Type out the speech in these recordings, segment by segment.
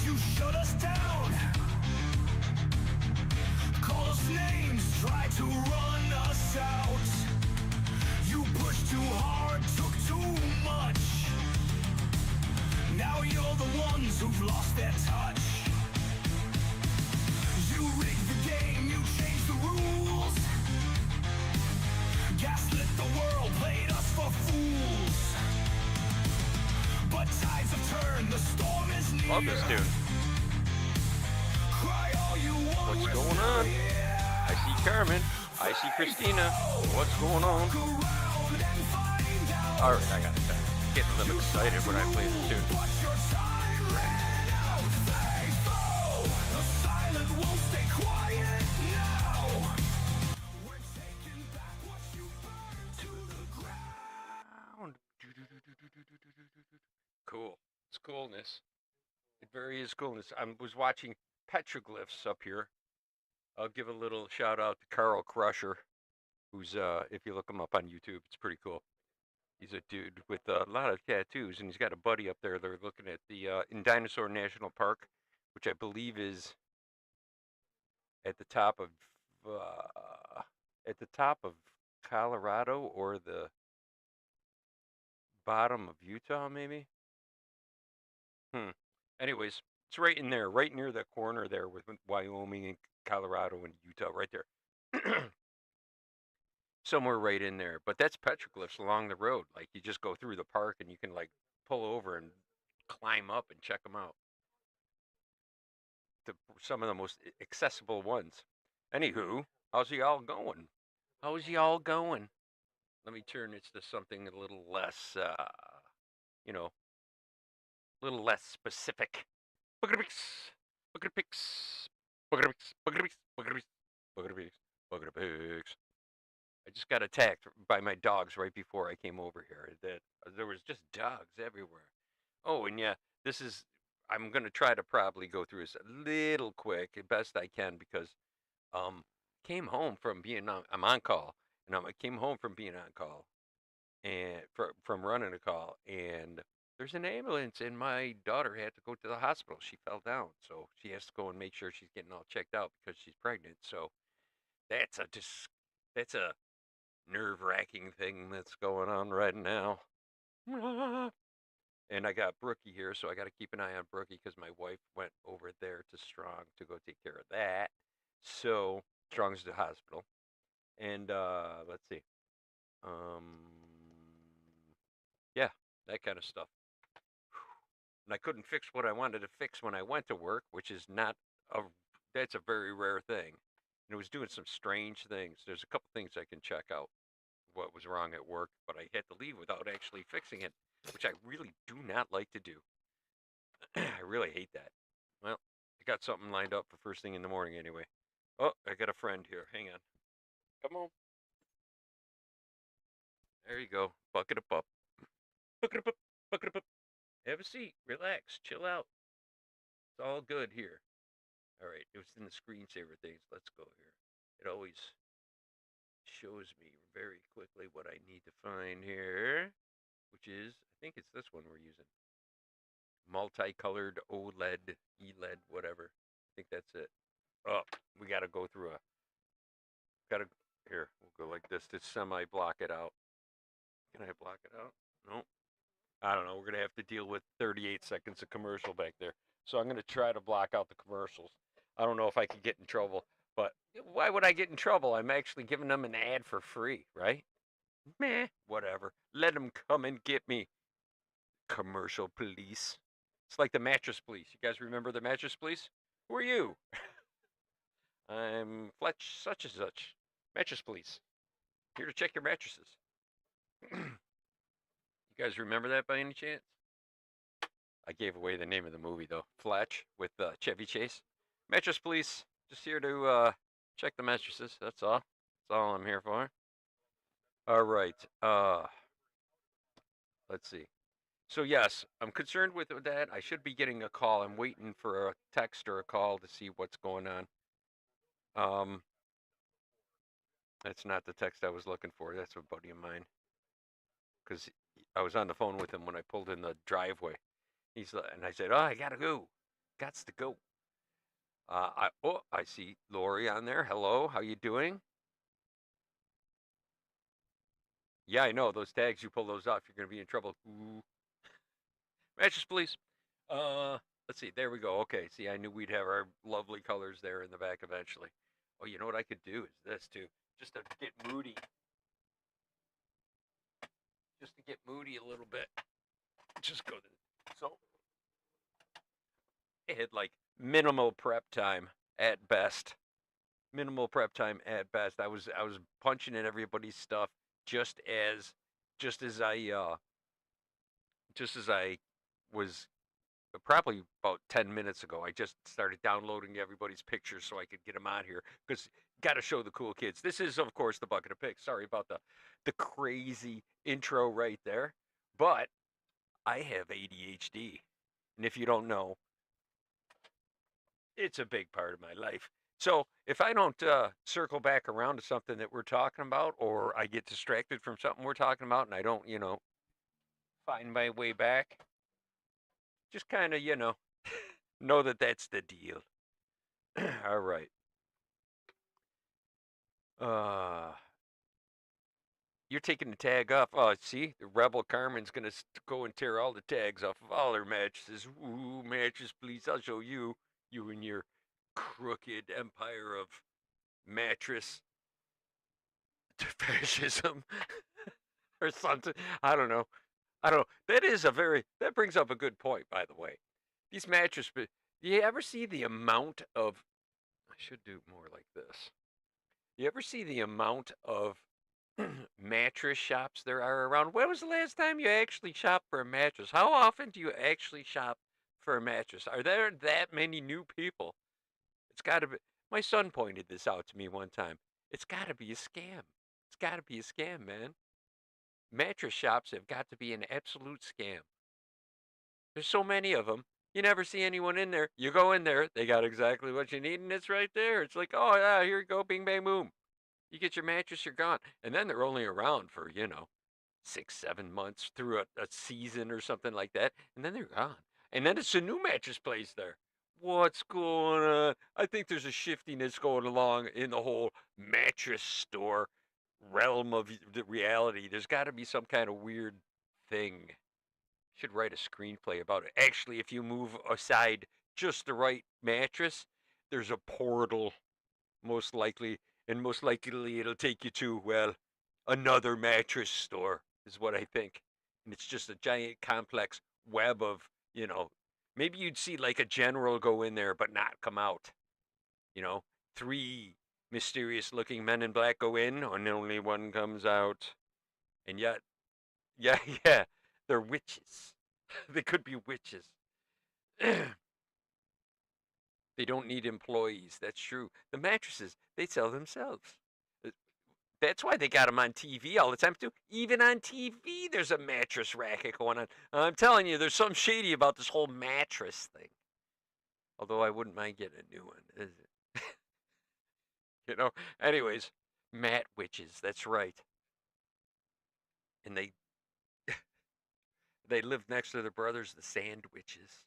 You shut us down. Call us names, try to run us out. You pushed too hard, took too much. Now you're the ones who've lost their touch. You rigged the game, you changed the rules. Gaslit the world, played us for fools. But tides have turned, the storm is near. Love this dude. Cry all you want. What's going on? I see Carmen. I see Christina. What's going on? Alright, I got it. Getting a little excited when I play this tune. Cool. It's coolness. It very is coolness. I was watching petroglyphs up here. I'll give a little shout out to Carl Crusher, who's if you look him up on YouTube, it's pretty cool. He's a dude with a lot of tattoos, and he's got a buddy up there. They're looking at the in Dinosaur National Park, which I believe is at the top of Colorado or the bottom of Utah, maybe. Anyways, it's right in there, right near that corner there with Wyoming and Colorado and Utah, right there. Somewhere right in there. But that's petroglyphs along the road. Like, you just go through the park and you can, like, pull over and climb up and check them out. Some of the most accessible ones. Anywho, how's y'all going? How's y'all going? Let me turn this to something a little less, you know, a little less specific. Boogada-pix, boogada-pix, boogada-pix, boogada-pix, boogada-pix, boogada-pix, boogada-pix. I just got attacked by my dogs right before I came over here. There was just dogs everywhere. Oh, and yeah, I'm going to try to probably go through this a little quick, as best I can, because came home from being I'm on call, and I came home from being on call, and from running a call, and there's an ambulance, and my daughter had to go to the hospital. She fell down, so she has to go and make sure she's getting all checked out because she's pregnant. So that's a nerve-wracking thing that's going on right now. And I got Brookie here, so I got to keep an eye on Brookie because my wife went over there to Strong to go take care of that. So Strong's the hospital, and let's see, yeah, that kind of stuff. And I couldn't fix what I wanted to fix when I went to work, which is that's a very rare thing. And it was doing some strange things. There's a couple things I can check out what was wrong at work, but I had to leave without actually fixing it, which I really do not like to do. I really hate that. Well, I got something lined up for first thing in the morning anyway. Oh, I got a friend here. Hang on. Come on. There you go. Bucket of pup. Bucket of pup. Bucket of pup. Have a seat. Relax. Chill out. It's all good here. All right. It was in the screensaver things. Let's go here. It always shows me very quickly what I need to find here, which is, I think it's this one we're using. Multicolored OLED, ELED, whatever. I think that's it. Oh, we got to go through here, we'll go like this to semi-block it out. Can I block it out? No. I don't know. We're going to have to deal with 38 seconds of commercial back there. So I'm going to try to block out the commercials. I don't know if I could get in trouble, but why would I get in trouble? I'm actually giving them an ad for free, right? Meh, whatever. Let them come and get me. Commercial police. It's like the mattress police. You guys remember the mattress police? Who are you? I'm Fletch such and such. Mattress police. Here to check your mattresses. You guys remember that by any chance? I gave away the name of the movie though. Fletch with Chevy Chase. Mattress police. Just here to check the mattresses. That's all. That's all I'm here for. All right. Let's see. So yes, I'm concerned with that. I should be getting a call. I'm waiting for a text or a call to see what's going on. That's not the text I was looking for. That's a buddy of mine. Because I was on the phone with him when I pulled in the driveway. And I said, "Oh, I gotta go. Gots to go. I see Lori on there. Hello, how you doing? Yeah, I know those tags. You pull those off, you're gonna be in trouble. Ooh. Matches, please. Uh, let's see. There we go. Okay. See, I knew we'd have our lovely colors there in the back eventually. Oh, you know what I could do is this too, just to get moody, just to get moody a little bit. Just go to so I had like minimal prep time at best. Minimal prep time at best. I was punching in everybody's stuff just as just as I just as I was probably about 10 minutes ago. I just started downloading everybody's pictures so I could get them on here because got to show the cool kids. This is of course the bucket of pigs. Sorry about the crazy intro right there, but I have ADHD, and if you don't know, it's a big part of my life. So if I don't circle back around to something that we're talking about, or I get distracted from something we're talking about, and I don't, find my way back, just kind of, know that that's the deal. All right. Uh, you're taking the tag off. Oh, see, the Rebel Carmen's gonna go and tear all the tags off of all her mattresses. Ooh, mattress, please. I'll show you. You and your crooked empire of mattress fascism or something. I don't know. I don't know. That brings up a good point, by the way. These mattress, do you ever see the amount of, I should do more like this. You ever see the amount of mattress shops there are around? When was the last time you actually shopped for a mattress? How often do you actually shop for a mattress? Are there that many new people? It's got to be. My son pointed this out to me one time. It's got to be a scam. It's got to be a scam, man. Mattress shops have got to be an absolute scam. There's so many of them. You never see anyone in there. You go in there, they got exactly what you need, and it's right there. It's like, oh yeah, here you go, bing bang boom. You get your mattress, you're gone. And then they're only around for 6, 7 months through a season or something like that, and then they're gone. And then it's a new mattress place there. What's going on? I think there's a shiftiness going along in the whole mattress store realm of the reality. There's got to be some kind of weird thing. Should write a screenplay about it. Actually, if you move aside just the right mattress, there's a portal, most likely, and most likely it'll take you to, well, another mattress store, is what I think. And it's just a giant complex web of, maybe you'd see like a general go in there but not come out. You know, three mysterious looking men in black go in and only one comes out. And yet, yeah, yeah, they're witches. They could be witches. They don't need employees. That's true. The mattresses, they sell themselves. Uh, That's why they got them on TV all the time, too. Even on TV, there's a mattress racket going on. I'm telling you, there's something shady about this whole mattress thing. Although I wouldn't mind getting a new one. You know? Anyways, mat witches. That's right. And they live next to their brothers, the sand witches.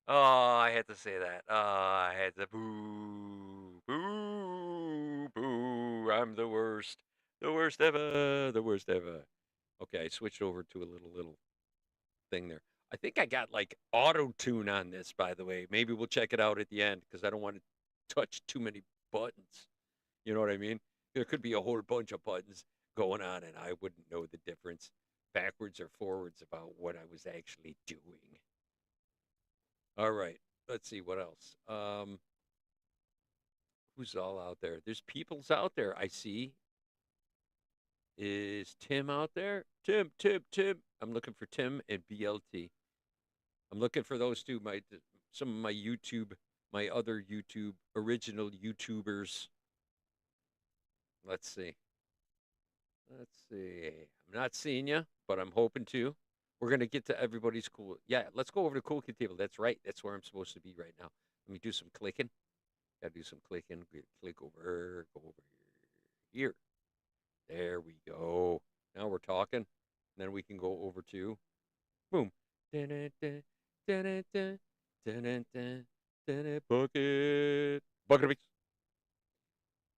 Oh, I had to say that. Oh, I had to boo, boo, boo. I'm the worst. The worst ever. The worst ever. Okay, I switched over to a little thing there. I think I got like auto tune on this, by the way. Maybe we'll check it out at the end because I don't want to touch too many buttons. You know what I mean? There could be a whole bunch of buttons going on, and I wouldn't know the difference backwards or forwards about what I was actually doing. All right. Let's see what else. Who's all out there? There's people's out there. I see. Is Tim out there? Tim. I'm looking for Tim and BLT. I'm looking for those two. Some of my my other YouTube original YouTubers. Let's see. Let's see. I'm not seeing you, but I'm hoping to. We're gonna get to everybody's cool. Yeah, let's go over to Cool Kid Table. That's right. That's where I'm supposed to be right now. Let me do some clicking. Gotta do some clicking. Click over. Go over here. There we go. Now we're talking. Then we can go over to boom. Da-da-da. Dun, dun, dun, dun, dun, dun, dun, bucket. Bucket of picks.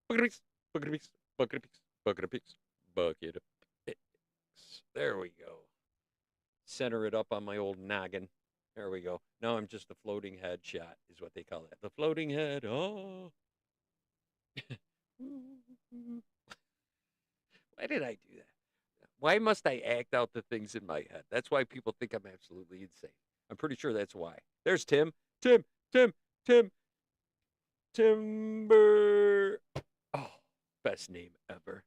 Bucket of picks. Bucket of picks. Bucket of picks. Bucket of picks. Bucket of picks. There we go. Center it up on my old noggin. There we go. Now I'm just a floating head shot, is what they call it. The floating head. Oh. Why did I do that? Why must I act out the things in my head? That's why people think I'm absolutely insane. I'm pretty sure that's why. There's Tim. Tim. Tim. Tim. Timber. Oh, best name ever.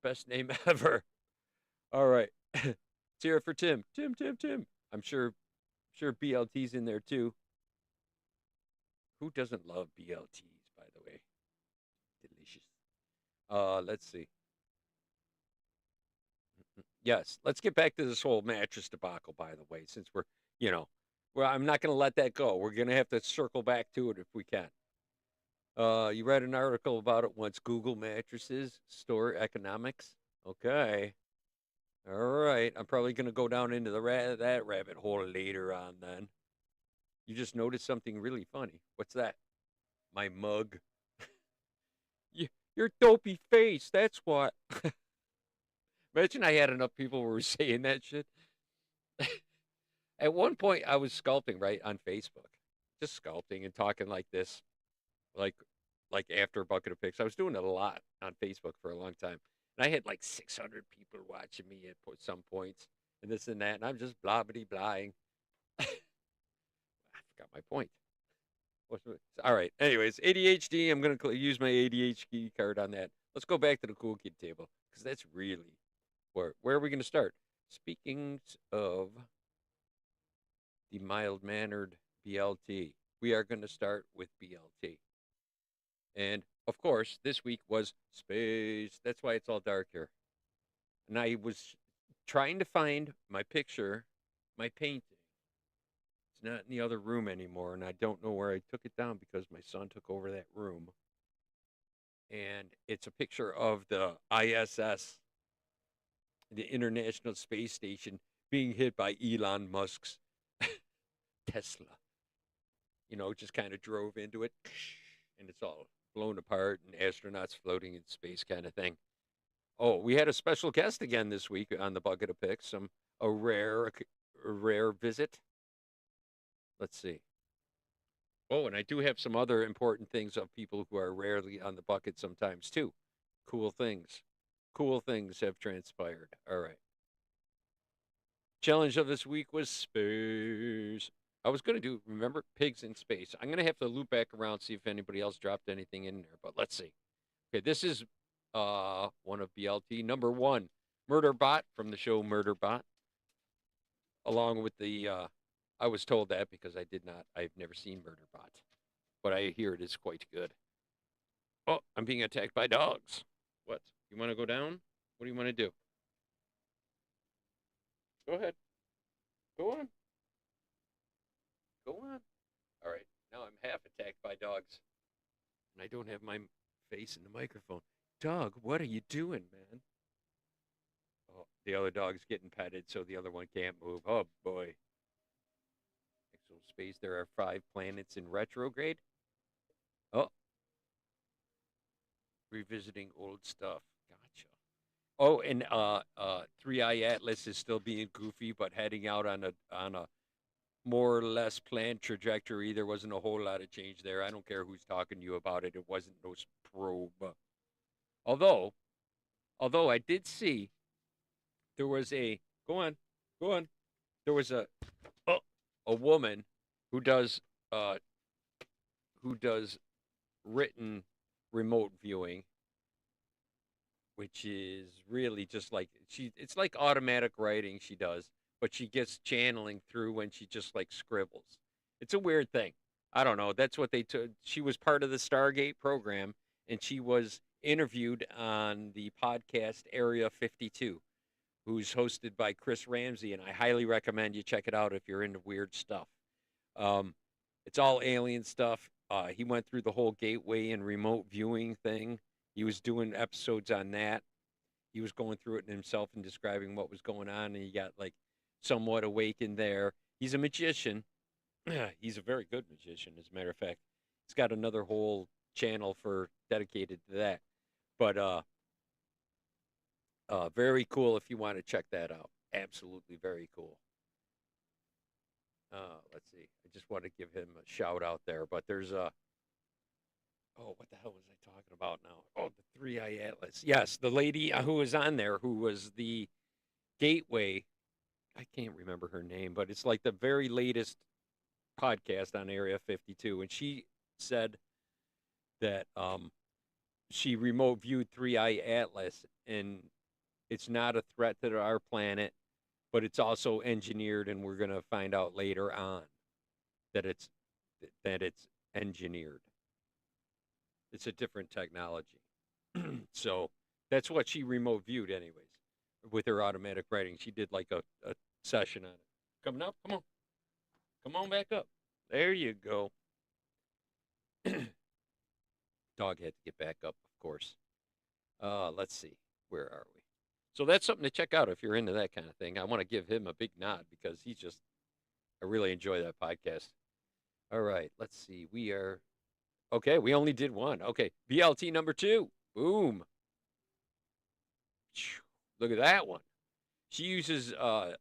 Best name ever. All right. Let's hear it for Tim. Tim, Tim, Tim. I'm sure BLT's in there too. Who doesn't love BLTs, by the way? Delicious. Let's see. Yes, let's get back to this whole mattress debacle, by the way, since you know, well, I'm not going to let that go. We're going to have to circle back to it if we can. You read an article about it once. Google mattresses, store economics. Okay. All right. I'm probably going to go down into that rabbit hole later on then. You just noticed something really funny. What's that? My mug. Your dopey face. That's what. Imagine I had enough people who were saying that shit. At one point, I was sculpting right on Facebook, just sculpting and talking like this, like like after a bucket of pics. I was doing it a lot on Facebook for a long time, and I had like 600 people watching me at some points, and this and that, and I'm just blah bitty blahing. I forgot my point. All right. Anyways, ADHD. I'm gonna use my ADHD card on that. Let's go back to the cool kid table because that's really where are we gonna start? Speaking of the mild mannered BLT. We are going to start with BLT. And of course, this week was space. That's why it's all dark here. And I was trying to find my picture, my painting. It's not in the other room anymore, and I don't know where I took it down because my son took over that room. And it's a picture of the ISS, the International Space Station, being hit by Elon Musk's Tesla. Just kind of drove into it and it's all blown apart and astronauts floating in space kind of thing. Oh, we had a special guest again this week on the Bucket of Picks, a rare visit. Let's see. Oh, and I do have some other important things of people who are rarely on the bucket sometimes too. Cool things. Cool things have transpired. All right. Challenge of this week was space. I was going to remember, pigs in space. I'm going to have to loop back around, see if anybody else dropped anything in there, but let's see. Okay, this is one of BLT. Number one, Murderbot from the show Murderbot. Along with I was told that because I've never seen Murderbot, but I hear it is quite good. Oh, I'm being attacked by dogs. What? You want to go down? What do you want to do? Go ahead. Go on. Go on. All right. Now I'm half attacked by dogs. And I don't have my face in the microphone. Dog, what are you doing, man? Oh, the other dog's getting petted, so the other one can't move. Oh, boy. Actual space, there are 5 planets in retrograde. Oh. Revisiting old stuff. Gotcha. Oh, and 3i Atlas is still being goofy, but heading out on a more or less planned trajectory. There wasn't a whole lot of change there. I don't care who's talking to you about it. It wasn't no probe. Although I did see there was go on, go on. There was a woman who does uh who does written remote viewing, which is really just like it's like automatic writing she does, but she gets channeling through when she just like scribbles. It's a weird thing. I don't know. That's what they took. She was part of the Stargate program, and she was interviewed on the podcast Area 52, who's hosted by Chris Ramsey, and I highly recommend you check it out if you're into weird stuff. Um, it's all alien stuff. He went through the whole gateway and remote viewing thing. He was doing episodes on that. He was going through it himself and describing what was going on, and he got like somewhat awakened there. He's a magician. He's a very good magician, as a matter of fact. He's got another whole channel for dedicated to that. But very cool if you want to check that out. Absolutely very cool. Let's see. I just want to give him a shout out there. But there's a oh, what the hell was I talking about now? Oh, the Three Eye Atlas. Yes, the lady who was on there, who was the gateway. I can't remember her name, but it's like the very latest podcast on Area 52, and she said that she remote viewed Three Eye Atlas, and it's not a threat to our planet, but it's also engineered, and we're gonna find out later on that it's engineered. It's a different technology. So that's what she remote viewed, anyways, with her automatic writing. She did like a session on it. Coming up, come on back up. There you go. Dog had to get back up, of course. Let's see, where are we? So that's something to check out if you're into that kind of thing. I want to give him a big nod because I really enjoy that podcast. All right, let's see. We are okay. We only did one. Okay, BLT number 2. Boom. Look at that one. She uses uh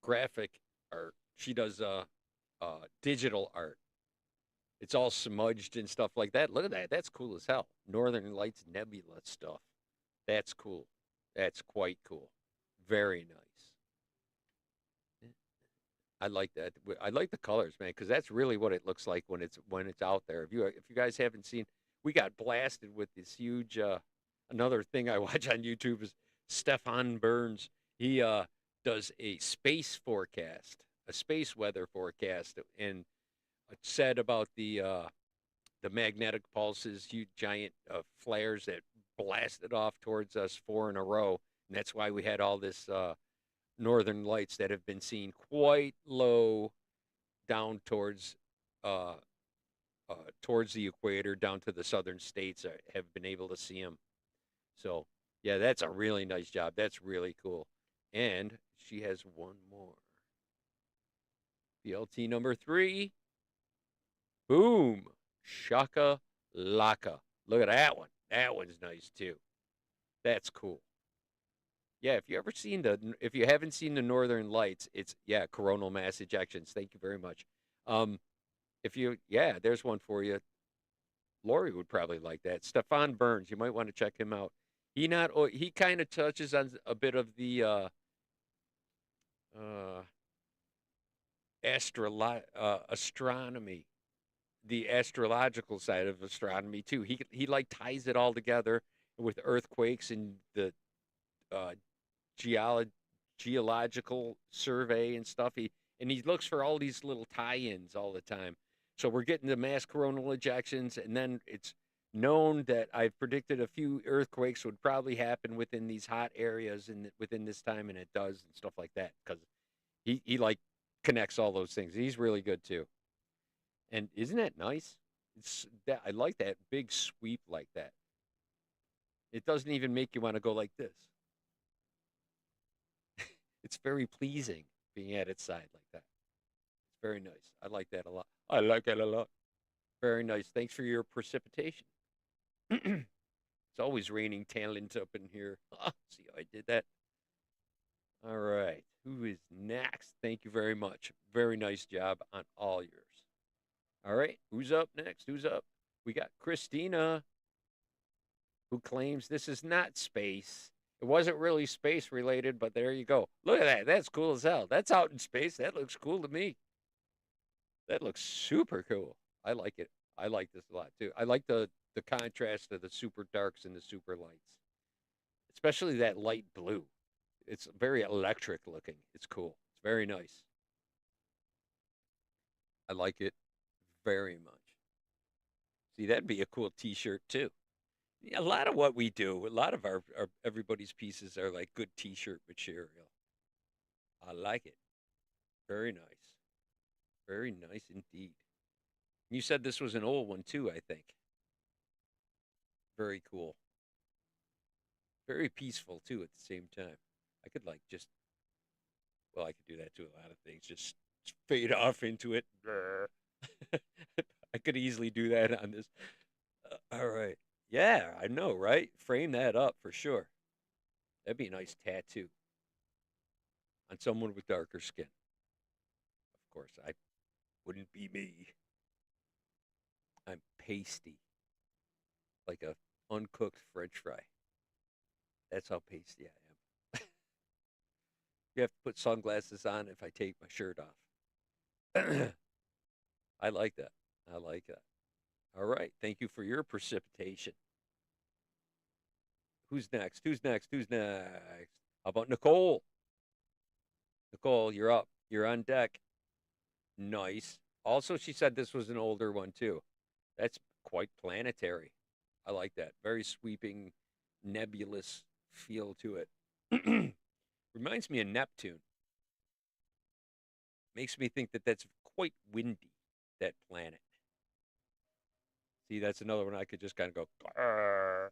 graphic art. She does digital art. It's all smudged and stuff like that. Look at that. That's cool as hell. Northern Lights Nebula stuff. That's cool. That's quite cool. Very nice. I like that. I like the colors, man, because that's really what it looks like when it's out there. If you guys haven't seen, we got blasted with this huge. Another thing I watch on YouTube is Stefan Burns. He does a space forecast, a space weather forecast, and it said about the magnetic pulses, huge giant flares that blasted off towards us 4 in a row, and that's why we had all this northern lights that have been seen quite low down uh, towards the equator, down to the southern states have been able to see them. So yeah, that's a really nice job. That's really cool. And she has one more. BLT number 3. Boom. Shaka laka. Look at that one. That one's nice too. That's cool. Yeah, if you haven't seen the Northern Lights, it's coronal mass ejections. Thank you very much. Um, there's one for you. Lori would probably like that. Stefan Burns, you might want to check him out. He kind of touches on a bit of the uh, astronomy, the astrological side of astronomy too. He like ties it all together with earthquakes and the uh, geolo- geological survey and stuff. He looks for all these little tie-ins all the time. So we're getting the mass coronal ejections, and then it's known that I've predicted a few earthquakes would probably happen within these hot areas and within this time, and it does and stuff like that because he like connects all those things. He's really good too. And isn't that nice? I like that big sweep like that. It doesn't even make you want to go like this. It's very pleasing being at its side like that. It's very nice. I like that a lot. I like it a lot. Very nice. Thanks for your precipitation. It's always raining talent up in here. See how I did that? All right. Who is next? Thank you very much. Very nice job on all yours. All right. Who's up next? Who's up? We got Christina, who claims this is not space. It wasn't really space related, but there you go. Look at that. That's cool as hell. That's out in space. That looks cool to me. That looks super cool. I like it. I like this a lot too. I like the contrast of the super darks and the super lights, especially that light blue. It's very electric looking. It's cool. It's very nice. I like it very much. See, that'd be a cool T-shirt too. Yeah, a lot of what we do, a lot of our everybody's pieces are like good T-shirt material. I like it. Very nice. Very nice indeed. You said this was an old one too, I think. Very cool. Very peaceful too at the same time. I could like just Well, I could do that to a lot of things. Just fade off into it. I could easily do that on this. All right. Yeah, I know, right? Frame that up for sure. That'd be a nice tattoo on someone with darker skin. Of course, I wouldn't be me. I'm pasty, like a uncooked French fry. That's how pasty I am. You have to put sunglasses on if I take my shirt off. I like that. I like that. All right. Thank you for your precipitation. Who's next? Who's next? Who's next? How about Nicole? Nicole, you're up. You're on deck. Nice. Also, she said this was an older one too. That's quite planetary. I like that. Very sweeping, nebulous feel to it. Reminds me of Neptune. Makes me think that that's quite windy, that planet. See, that's another one I could just kind of go, "Grrr."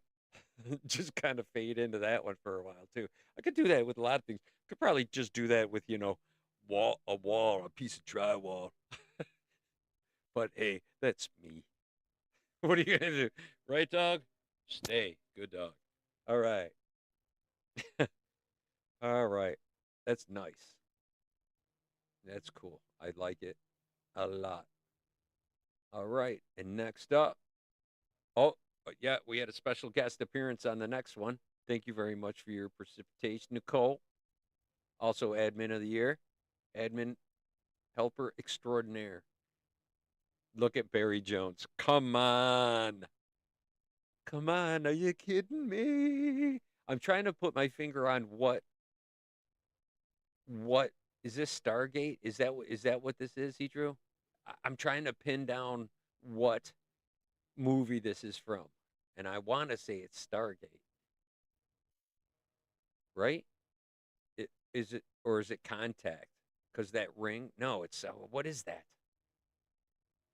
Just kind of fade into that one for a while too. I could do that with a lot of things. Could probably just do that with, wall, a piece of drywall. But hey, that's me. What are you gonna do? Right, dog? Stay. Good dog. All right. All right. That's nice. That's cool. I like it a lot. All right. And next up, oh, yeah, we had a special guest appearance on the next one. Thank you very much for your precipitation, Nicole. Also, admin of the year, admin helper extraordinaire. Look at Barry Jones. Come on. Come on. Are you kidding me? I'm trying to put my finger on what is this Stargate? Is that what this is, he drew? I'm trying to pin down what movie this is from. And I want to say it's Stargate, right? Is it or is it Contact? Because that ring? No, it's what is that?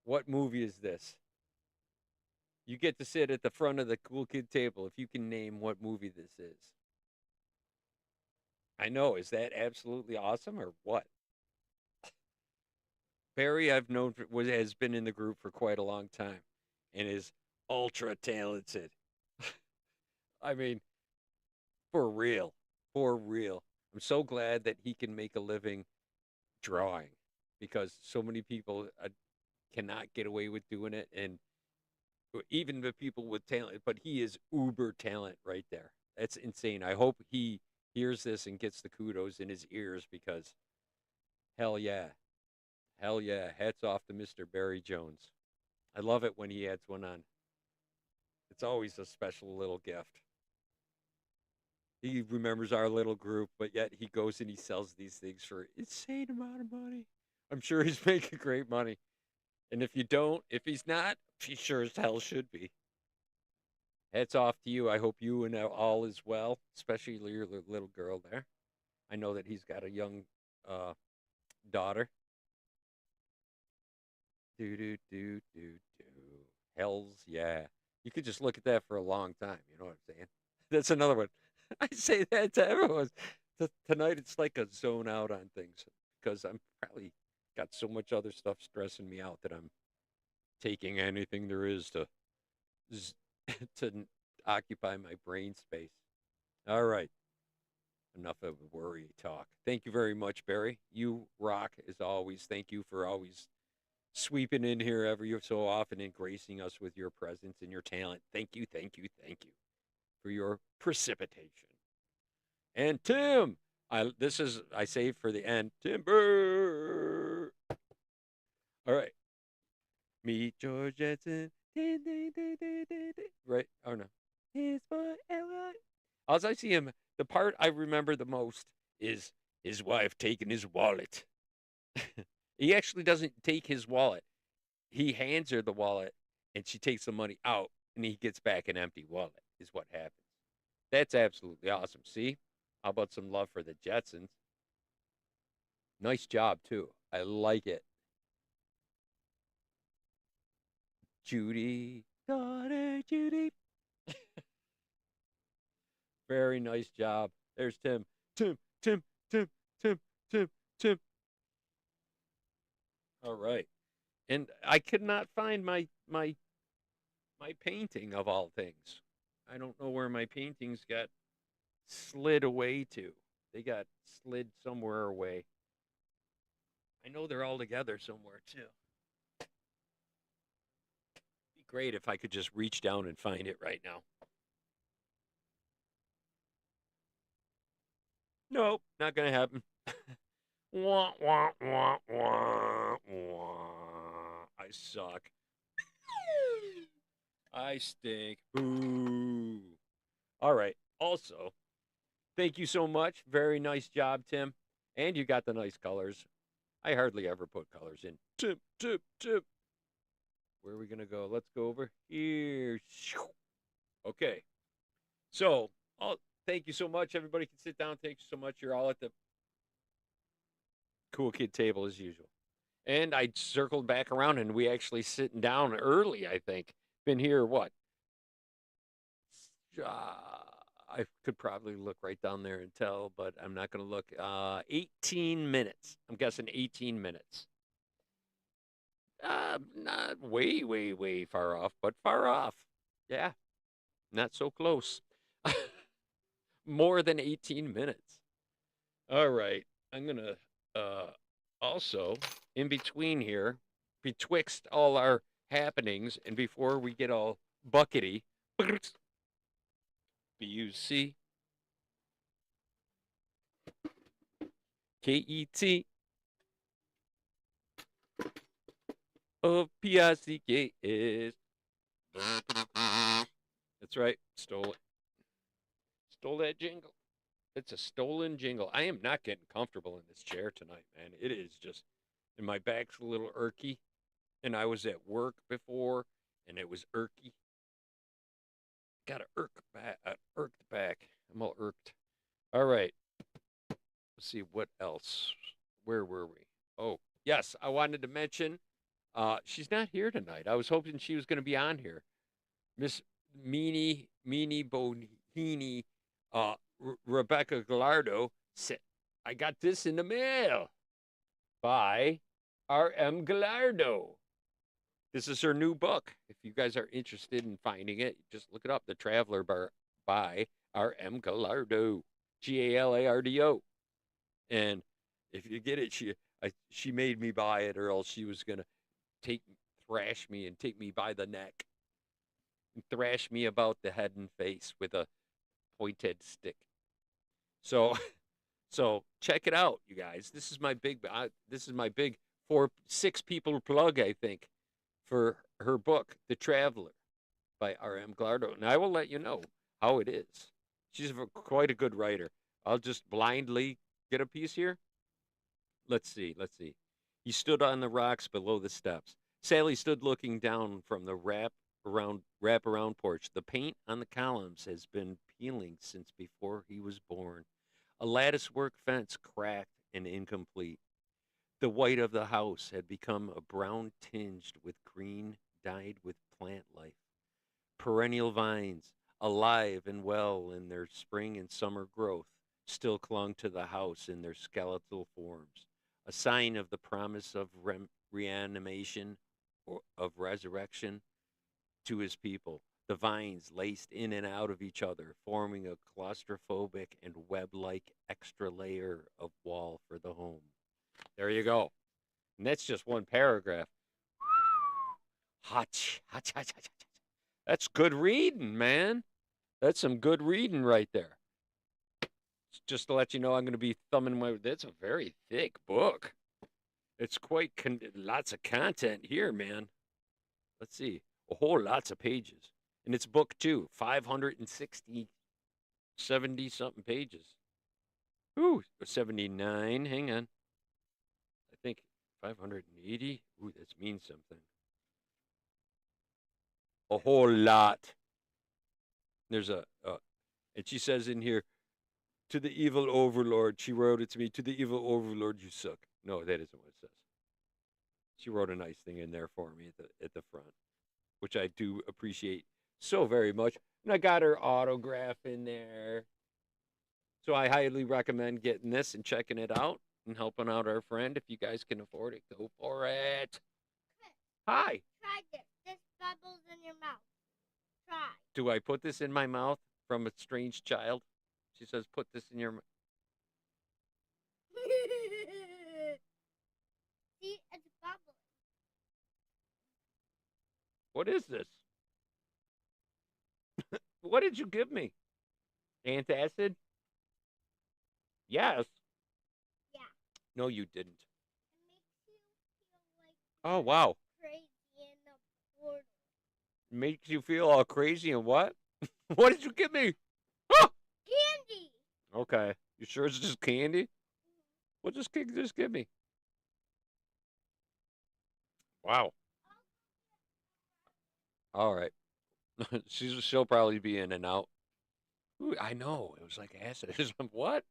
What movie is this? You get to sit at the front of the cool kid table if you can name what movie this is. I know. Is that absolutely awesome or what? Barry, I've known has been in the group for quite a long time, and is ultra talented. I mean, for real, for real. I'm so glad that he can make a living drawing because so many people cannot get away with doing it, and even the people with talent. But he is uber talent right there. That's insane. I hope he hears this and gets the kudos in his ears because hell yeah, hell yeah. Hats off to Mr. Barry Jones. I love it when he adds one on. It's always a special little gift. He remembers our little group, but yet he goes and he sells these things for insane amount of money. I'm sure he's making great money. And if he's not, he sure as hell should be. Hats off to you. I hope you and all is well, especially your little girl there. I know that he's got a young uh, daughter. Do do do do do. Hells yeah. You could just look at that for a long time. You know what I'm saying? That's another one. I say that to everyone. Tonight it's like a zone out on things because I'm probably got so much other stuff stressing me out that I'm taking anything there is to to occupy my brain space. All right, enough of worry talk. Thank you very much, Barry. You rock as always. Thank you for always sweeping in here every so often and gracing us with your presence and your talent. Thank you, thank you, thank you for your precipitation. And Tim, I saved for the end. Timber. All right. Meet George Jetson. Right? Oh no. His forever. As I see him, the part I remember the most is his wife taking his wallet. He actually doesn't take his wallet. He hands her the wallet and she takes the money out and he gets back an empty wallet, is what happens. That's absolutely awesome. See? How about some love for the Jetsons? Nice job, too. I like it. Judy, daughter Judy. Very nice job. There's Tim. Tim, Tim, Tim, Tim. Tim, Tim. All right. And I could not find my painting of all things. I don't know where my paintings got slid away to. They got slid somewhere away. I know they're all together somewhere too. Be great if I could just reach down and find it right now. Nope, not gonna happen. Wah, wah, wah, wah, wah. I suck. I stink. Boo. All right. Also, thank you so much. Very nice job, Tim. And you got the nice colors. I hardly ever put colors in. Tip, tip, tip. Where are we going to go? Let's go over here. Okay. So, thank you so much. Everybody can sit down. Thank you so much. You're all at the cool kid table as usual. And I circled back around and we actually sitting down early, I think. Been here, what? I could probably look right down there and tell, but I'm not going to look. 18 minutes. I'm guessing 18 minutes. Not way, way, way far off, but far off. Yeah, not so close. More than 18 minutes. All right. I'm going to also, in between here, betwixt all our happenings, and before we get all buckety, B-U-C K-E-T of P-I-C-K-S. That's right. Stole it. Stole that jingle. It's a stolen jingle. I am not getting comfortable in this chair tonight, man. It is just, and my back's a little irky. And I was at work before, and it was irky. Got to irk back. Irked back. I'm all irked. All right. Let's see what else. Where were we? Oh, yes. I wanted to mention she's not here tonight. I was hoping she was going to be on here. Miss Meanie Bohini, Rebecca Gallardo said, I got this in the mail by R.M. Gallardo. This is her new book. If you guys are interested in finding it, just look it up. The Traveler by R.M. Gallardo. Gallardo. And if you get it, she made me buy it, or else she was going to thrash me and take me by the neck and thrash me about the head and face with a pointed stick. So check it out, you guys. This is my big 6 people plug, I think, for her book, The Traveler by R.M. Gallardo. And I will let you know how it is. She's quite a good writer. I'll just blindly get a piece here. Let's see. He stood on the rocks below the steps. Sally stood looking down from the wrap-around porch. The paint on the columns has been peeling since before he was born. A lattice-work fence cracked and incomplete. The white of the house had become a brown tinged with green, dyed with plant life. Perennial vines, alive and well in their spring and summer growth, still clung to the house in their skeletal forms, a sign of the promise of reanimation or of resurrection to his people. The vines laced in and out of each other, forming a claustrophobic and web-like extra layer of wall for the home. There you go. And that's just one paragraph. Hotch. That's good reading, man. That's some good reading right there. Just to let you know, I'm going to be thumbing my... That's a very thick book. It's quite... lots of content here, man. Let's see. A whole lots of pages. And it's book 2. 560... 70-something pages. Ooh, 79. Hang on. I think 580. Ooh, that means something. A whole lot. There's and she says in here, to the evil overlord, she wrote it to me, to the evil overlord, you suck. No, that isn't what it says. She wrote a nice thing in there for me at the front, which I do appreciate so very much. And I got her autograph in there. So I highly recommend getting this and checking it out. and helping out our friend. If you guys can afford it, go for it. Hi. Try this. This bubbles in your mouth. Try. Do I put this in my mouth from a strange child? She says, put this in your mouth. See, it's bubbling. What is this? What did you give me? Antacid? Yes. Yeah. No, you didn't. It makes you feel like Oh, wow. crazy in the portal. Makes you feel all crazy and what? What did you give me? Ah! Candy. Okay. You sure it's just candy? What does kid just give me? Wow. All right. She'll probably be in and out. Ooh, I know. It was like acid. What?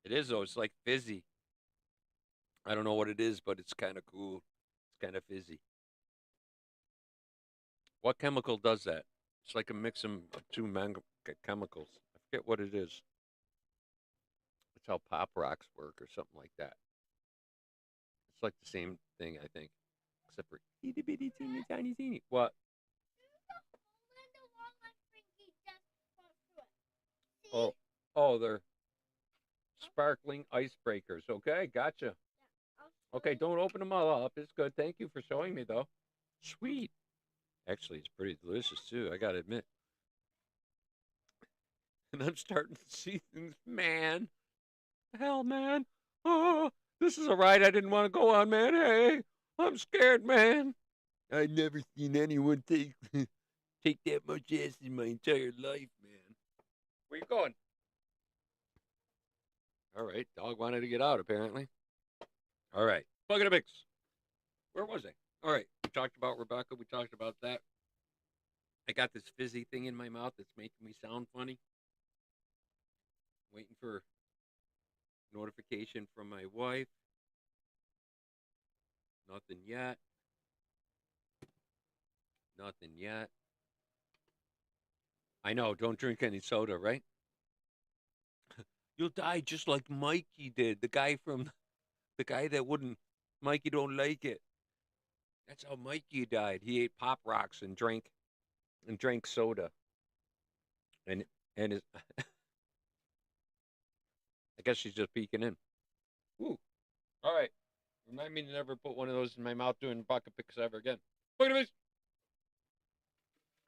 It is, though. It's like fizzy. I don't know what it is, but it's kind of cool. It's kind of fizzy. What chemical does that? It's like a mix of two chemicals. I forget what it is. That's how pop rocks work or something like that. It's like the same thing, I think, except for itty bitty teeny tiny teeny. What? Oh, oh, they're sparkling icebreakers. Okay, gotcha. Okay, don't open them all up. It's good. Thank you for showing me, though. Sweet. Actually, it's pretty delicious, too. I got to admit. And I'm starting to see things, man. Hell, man. Oh, this is a ride I didn't want to go on, man. Hey, I'm scared, man. I've never seen anyone take take that much ass in my entire life, man. Where you going? All right, dog wanted to get out, apparently. All right, bucket of mix. Where was I? All right, we talked about Rebecca. We talked about that. I got this fizzy thing in my mouth that's making me sound funny. Waiting for notification from my wife. Nothing yet. Nothing yet. I know, don't drink any soda, right? You'll die just like Mikey did. The guy that wouldn't, Mikey don't like it. That's how Mikey died. He ate Pop Rocks and drank soda. And his I guess she's just peeking in. Woo. All right. Remind me to never put one of those in my mouth doing bucket picks ever again. Wait a minute.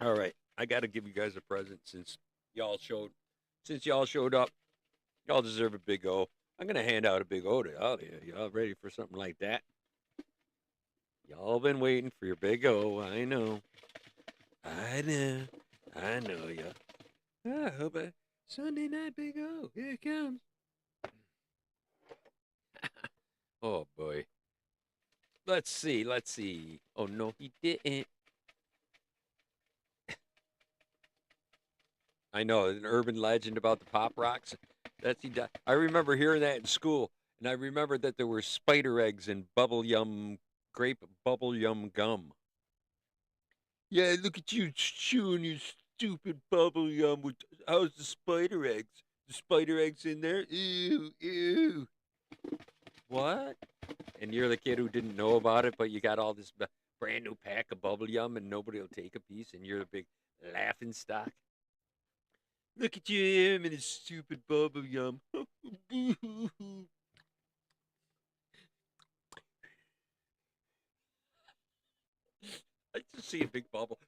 All right. I got to give you guys a present since y'all showed up. Y'all deserve a big O. I'm going to hand out a big O to all of you. Y'all ready for something like that? Y'all been waiting for your big O. I know. I know ya. I hope Sunday night big O. Here it comes. Oh, boy. Let's see. Oh, no, he didn't. I know, an urban legend about the Pop Rocks. I remember hearing that in school, and I remember that there were spider eggs in grape bubble yum gum. Yeah, look at you chewing your stupid bubble yum. How's the spider eggs? The spider eggs in there? Ew, ew. What? And you're the kid who didn't know about it, but you got all this brand new pack of bubble yum, and nobody will take a piece, and you're the big laughing stock. Look at him and his stupid bubble yum. I just see a big bubble.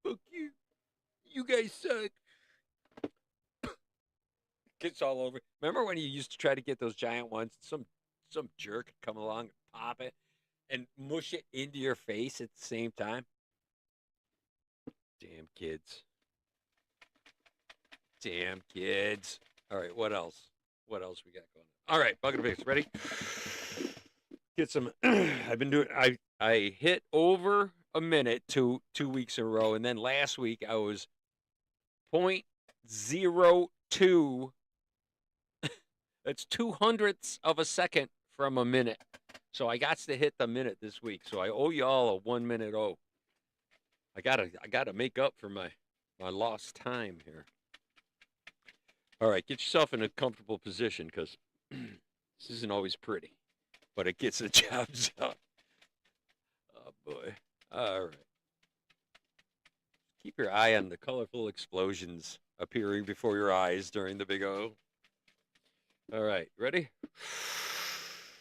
Fuck you. You guys suck. Gets all over. Remember when you used to try to get those giant ones? Some jerk would come along and pop it and mush it into your face at the same time. Damn kids. Damn kids. All right, what else? What else we got going on? All right, bucket of picks. Ready? Get some. I've been doing. I hit over a minute 2 weeks in a row, and then last week I was 0.02. That's 200ths of a second from a minute. So I got to hit the minute this week. So I owe y'all a 1 minute O. I gotta make up for my lost time here. All right, get yourself in a comfortable position because This isn't always pretty, but it gets the job done. Oh boy. All right. Keep your eye on the colorful explosions appearing before your eyes during the big O. All right, ready? If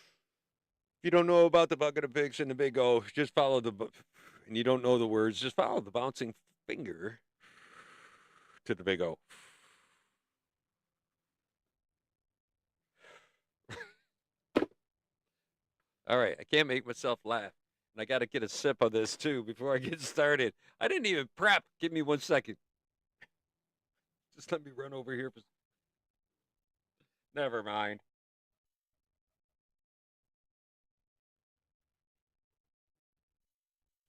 you don't know about the bucket of pigs and the big O, just follow and you don't know the words, just follow the bouncing finger to the big O. All right, I can't make myself laugh. And I got to get a sip of this too before I get started. I didn't even prep. Give me 1 second. Just let me run over here. Never mind.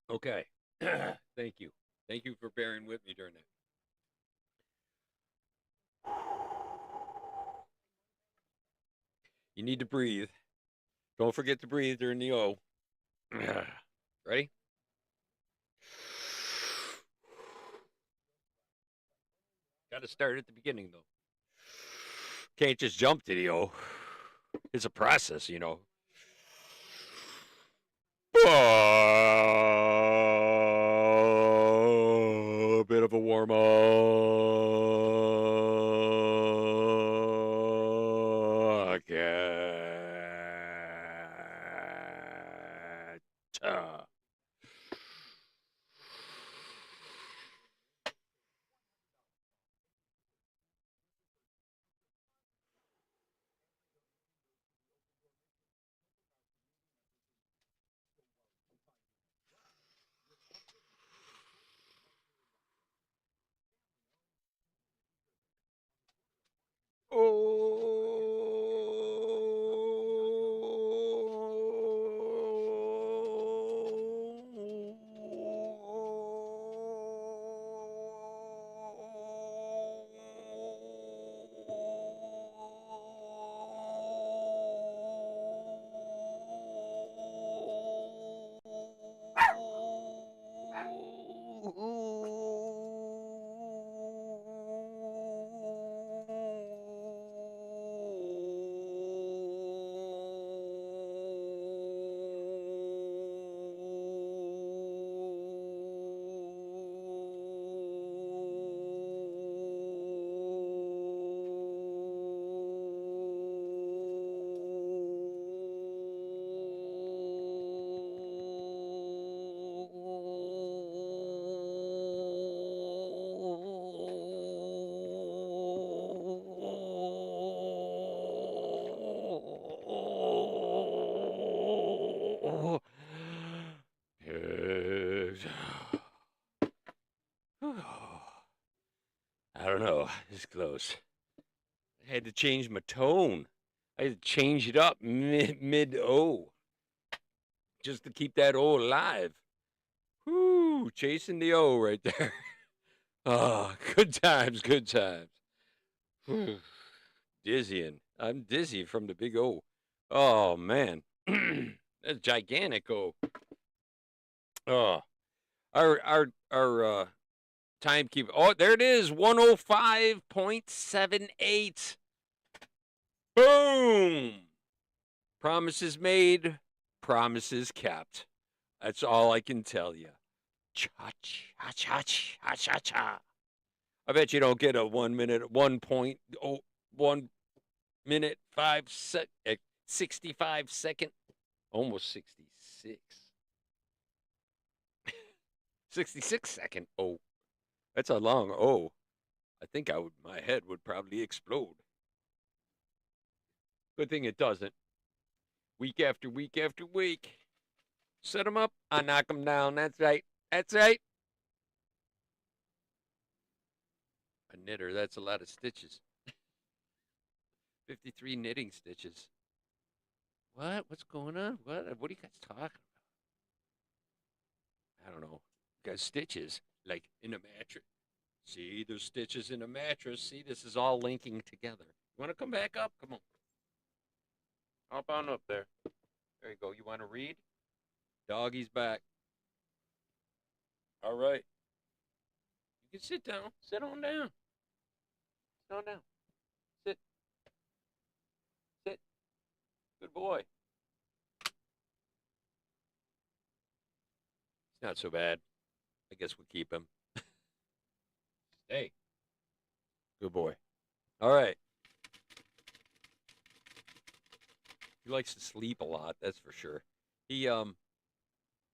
Okay. Thank you. Thank you for bearing with me during that. You need to breathe. Don't forget to breathe during the O. Ready? Got to start at the beginning, though. Can't just jump to the O. It's a process, you know. A bit of a warm up. Catch. I don't know. It's close. I had to change my tone. I had to change it up mid O just to keep that O alive. Whoo, chasing the O right there. Oh, good times, good times. Whew. Dizzying. I'm dizzy from the big O. Oh man, that's gigantic O. Oh, our timekeeper. Oh, there it is. 105.78. Boom. Promises made, promises kept. That's all I can tell you. Cha cha cha cha cha cha. I bet you don't get a 1 minute, 1 minute, 65 second, almost 66. 66 second. Oh, that's a long O. I think my head would probably explode. Good thing it doesn't. Week after week after week. Set them up, I knock them down. That's right. That's right. A knitter, that's a lot of stitches. 53 knitting stitches. What? What's going on? What are you guys talking about? I don't know. You got stitches, like in a mattress. See, there's stitches in a mattress. See, this is all linking together. You want to come back up? Come on. Hop on up there. There you go. You want to read? Doggy's back. All right. You can sit down. Sit on down. Sit on down. Sit. Sit. not so bad. I guess we'll keep him. Hey, good boy. All right. He likes to sleep a lot, that's for sure. He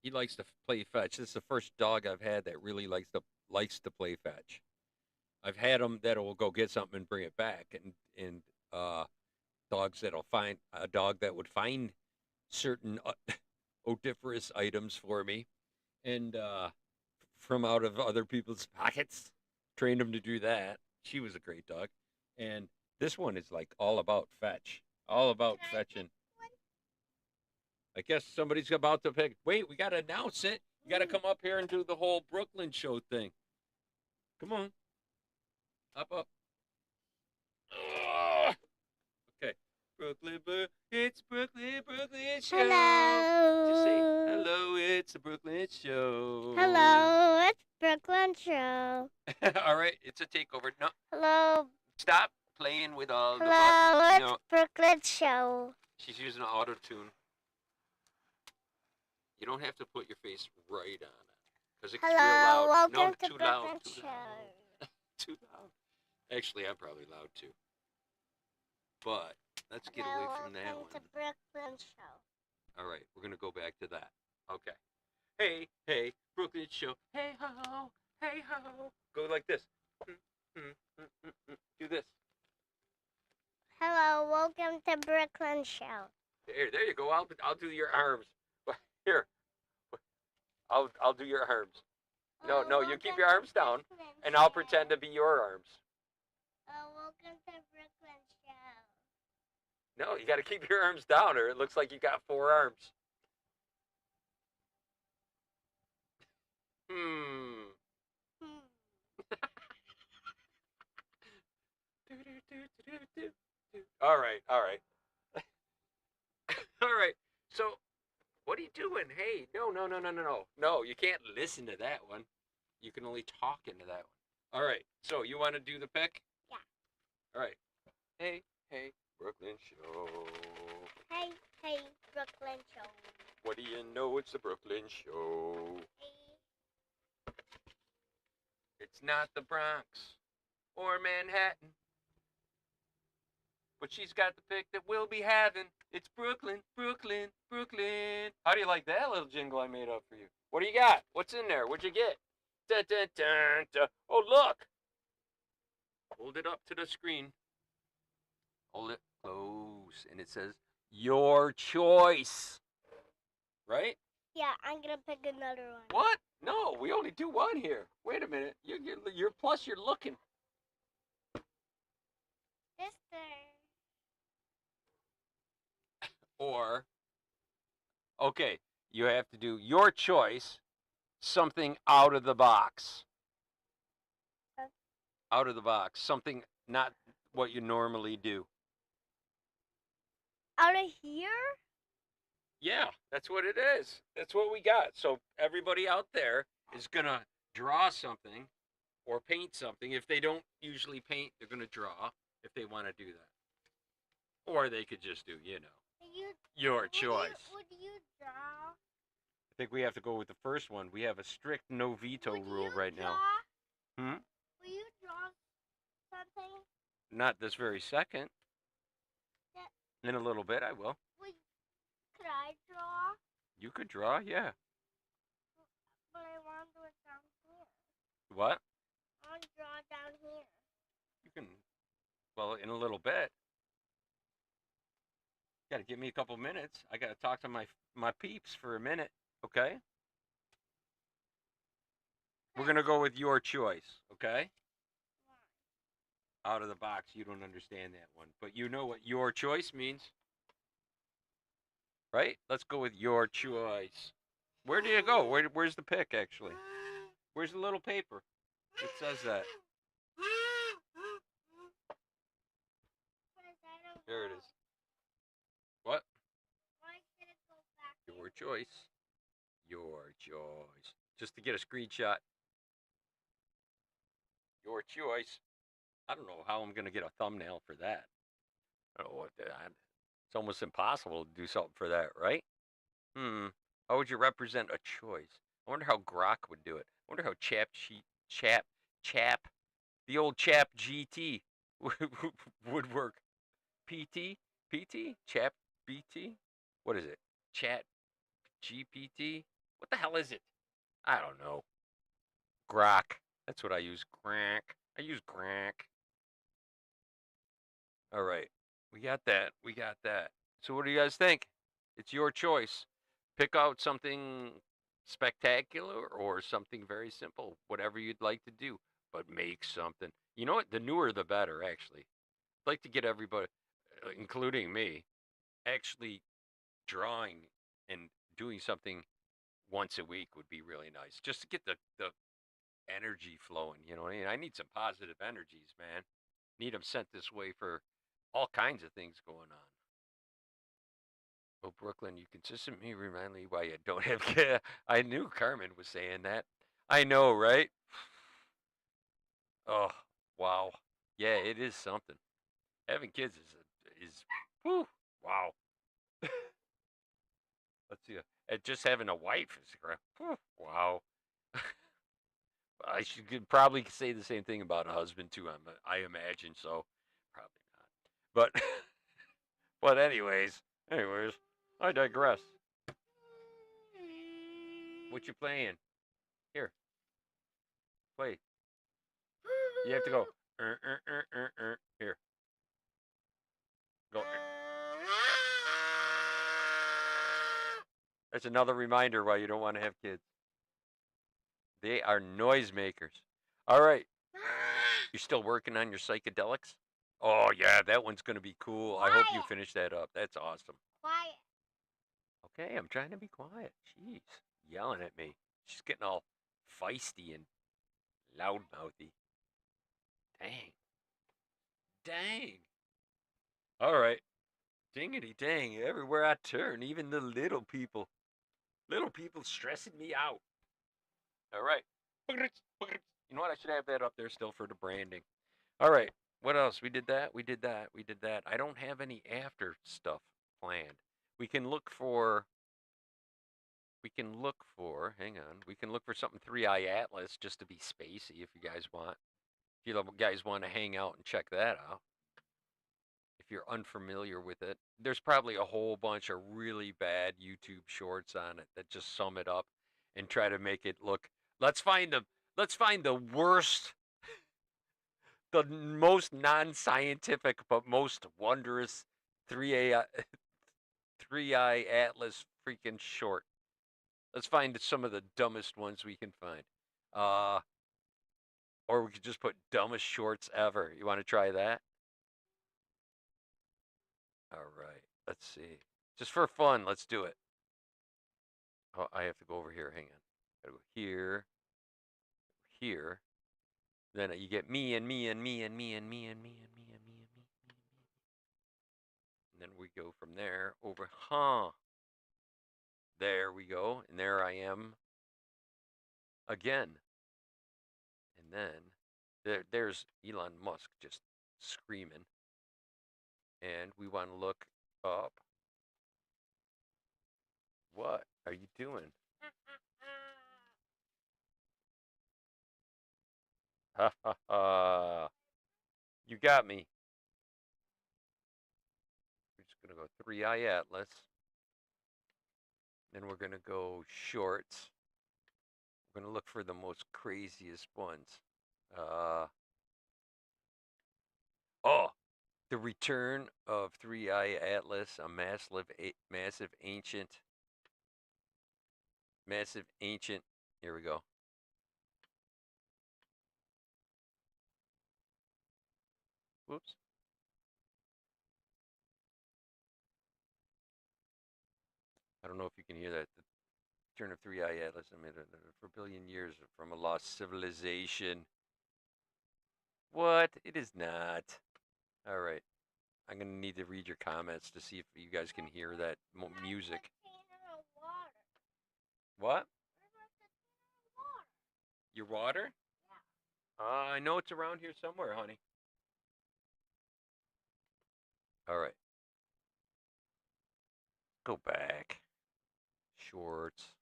likes to play fetch. This is the first dog I've had that really likes to play fetch. I've had them that will go get something and bring it back, and dogs that'll find a dog that would find certain odoriferous items for me, and from out of other people's pockets. Trained him to do that. She was a great dog, and this one is like all about fetch, all about fetching. I guess somebody's about to pick. Wait, we got to announce it. You got to come up here and do the whole Brooklyn show thing. Come on. Up. Ugh. Okay. Brooklyn, it's Brooklyn show. Hello. Just say, hello, it's the Brooklyn show. Hello, it's Brooklyn Show. All right, it's a takeover. No, Hello. stop playing with all the Hello, buttons. it's No, Brooklyn Show. she's using an auto-tune. You don't have to put your face right on it, because it's real Hello, loud. welcome No, to too loud. Brooklyn Too Show. loud. Too loud. Actually, I'm probably loud too. But let's get away from that Welcome to one. Brooklyn Show. All right, we're gonna go back to that. Okay. Hey, Brooklyn show. Hey ho, hey ho. Go like this. Do this. Hello, welcome to Brooklyn Show. There you go. I'll do your arms. Here, I'll do your arms. No, you keep your arms down, and I'll pretend to be your arms. Welcome to Brooklyn Show. No, you got to keep your arms down, or it looks like you got 4 arms. All right. All right. So, what are you doing? Hey, no. No, you can't listen to that one. You can only talk into that one. All right. So, you want to do the pick? Yeah. All right. Hey, Brooklyn show. Hey, Brooklyn Show. What do you know? It's the Brooklyn show. Hey. It's not the Bronx or Manhattan. But she's got the pick that we'll be having. It's Brooklyn. How do you like that little jingle I made up for you? What do you got? What's in there? What'd you get? Dun, dun, dun, dun. Oh, look. Hold it up to the screen. Hold it close. And it says, your choice. Right? Yeah, I'm gonna pick another one. What? No, we only do one here. Wait a minute. You're plus you're looking. Sister. Or, okay, you have to do your choice, something out of the box. Okay. Out of the box. Something not what you normally do. Out of here? Yeah, that's what it is. That's what we got. So everybody out there is going to draw something or paint something. If they don't usually paint, they're going to draw if they want to do that. Or they could just do, your choice. Would you draw? I think we have to go with the first one. We have a strict no veto rule right now. Will you draw something? Not this very second. Yeah. In a little bit, I will. Could I draw? You could draw, yeah. But I want to do it down here. What? I want to draw down here. You can, well, in a little bit. Got to give me a couple minutes. I got to talk to my peeps for a minute, okay? We're going to go with your choice, okay? Out of the box, you don't understand that one. But you know what your choice means. Right? Let's go with your choice. Where do you go? Where's the pick, actually? Where's the little paper? It says that. There it is. What? Why should it go back Your choice. Your choice. Just to get a screenshot. Your choice. I don't know how I'm going to get a thumbnail for that. I don't know what it's almost impossible to do something for that, right? How would you represent a choice? I wonder how Grok would do it. I wonder how Chap, the old Chap GT would work. PT, Chap BT. What is it? Chat GPT. What the hell is it? I don't know. Grok. That's what I use. Grok. I use Grok. All right. We got that. We got that. So what do you guys think? It's your choice. Pick out something spectacular or something very simple, whatever you'd like to do, but make something. You know what? The newer the better, actually. I'd like to get everybody, including me, actually drawing and doing something once a week would be really nice. Just to get the energy flowing, you know what I mean? I need some positive energies, man. Need them sent this way for all kinds of things going on. Oh, Brooklyn, you consistently remind me why you don't have kids. I knew Carmen was saying that. I know, right? Oh, wow. Yeah, it is something. Having kids is whew, wow. Let's see. Just having a wife is whew, wow. I could probably say the same thing about a husband too. I imagine so. Probably not. But but anyways, I digress. What you playing? Here, play. You have to go. Here, go. That's another reminder why you don't want to have kids. They are noisemakers. All right. You're still working on your psychedelics? Oh, yeah, that one's going to be cool. I hope you Quiet. finish that up. That's awesome. Quiet. Okay, I'm trying to be quiet. Jeez, yelling at me. She's getting all feisty and loudmouthy. Dang. Dang. All right. Dingity dang. Everywhere I turn, even the little people. Little people stressing me out. All right. You know what? I should have that up there still for the branding. All right. What else? We did that. We did that. We did that. I don't have any after stuff planned. We can look for. We can look for. Hang on. We can look for something 3i Atlas just to be spacey if you guys want. If you guys want to hang out and check that out. If you're unfamiliar with it, there's probably a whole bunch of really bad YouTube shorts on it that just sum it up and try to make it look. Let's find the worst, the most non-scientific but most wondrous 3A 3i Atlas freaking short. Let's find some of the dumbest ones we can find. Or we could just put dumbest shorts ever. You want to try that? All right. Let's see. Just for fun, let's do it. Oh, I have to go over here. Hang on. Gotta go here, here. Then you get me and me and me and me and me and me and me and me and me and me. And then we go from there over. There we go. And there I am again. And then there's Elon Musk just screaming. And we want to look up. What are you doing? Ha ha ha. You got me. We're just going to go 3i Atlas. Then we're going to go shorts. We're going to look for the most craziest ones. Oh, the return of 3i Atlas, a massive ancient. Here we go. Whoops. I don't know if you can hear that. The return of 3i Atlas. I mean, for a billion years from a lost civilization. What? It is not. All right. I'm going to need to read your comments to see if you guys can hear that music. What? Your water? I know it's around here somewhere, honey. All right. Go back. Shorts.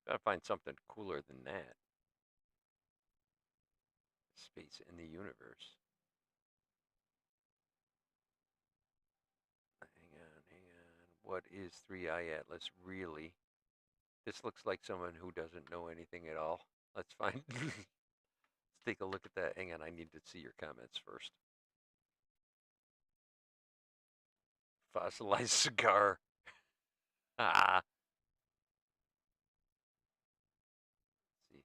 Gotta find something cooler than that. Space in the universe. Hang on, hang on. What is 3i Atlas really? This looks like someone who doesn't know anything at all. Let's find. Let's take a look at that. Hang on, I need to see your comments first. Fossilized cigar. Ah. See.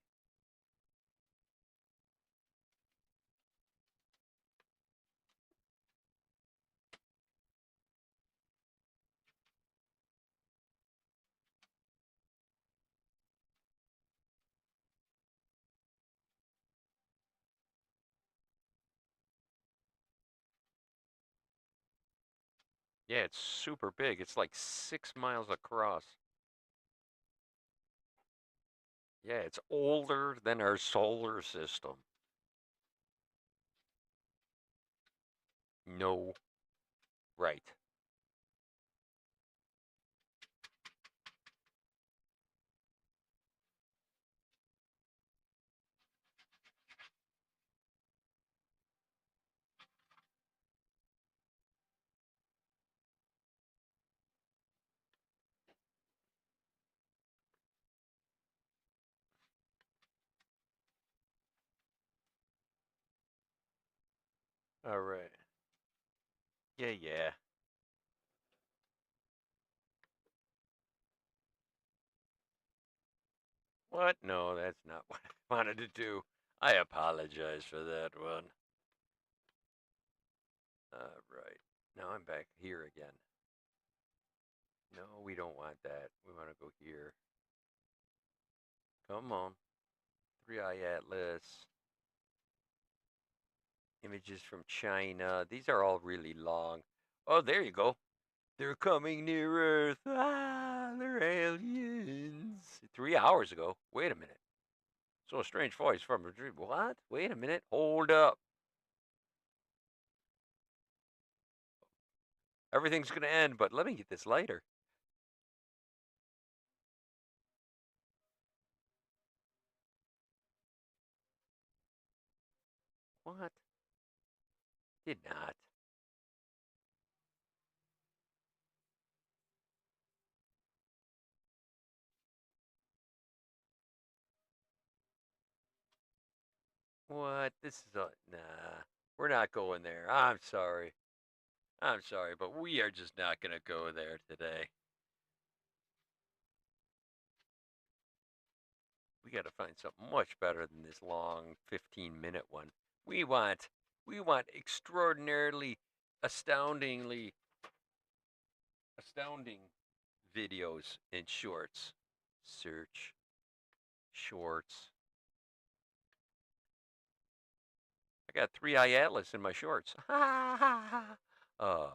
Yeah, it's super big. It's like 6 miles across. Yeah, it's older than our solar system. No. Right. All right. Yeah, yeah. What? No, that's not what I wanted to do. I apologize for that one. All right. Now I'm back here again. No, we don't want that. We want to go here. Come on. 3i Atlas. Images from China. These are all really long. Oh, there you go. They're coming near Earth. Ah, they're aliens. 3 hours ago. Wait a minute. So a strange voice from a dream. What? Wait a minute. Hold up. Everything's going to end, but let me get this lighter. What? Did not. What? This is a. Nah. We're not going there. I'm sorry. I'm sorry, but we are just not going to go there today. We got to find something much better than this long 15-minute one. We want extraordinarily astounding videos and shorts. Search shorts. I got 3i Atlas in my shorts. uh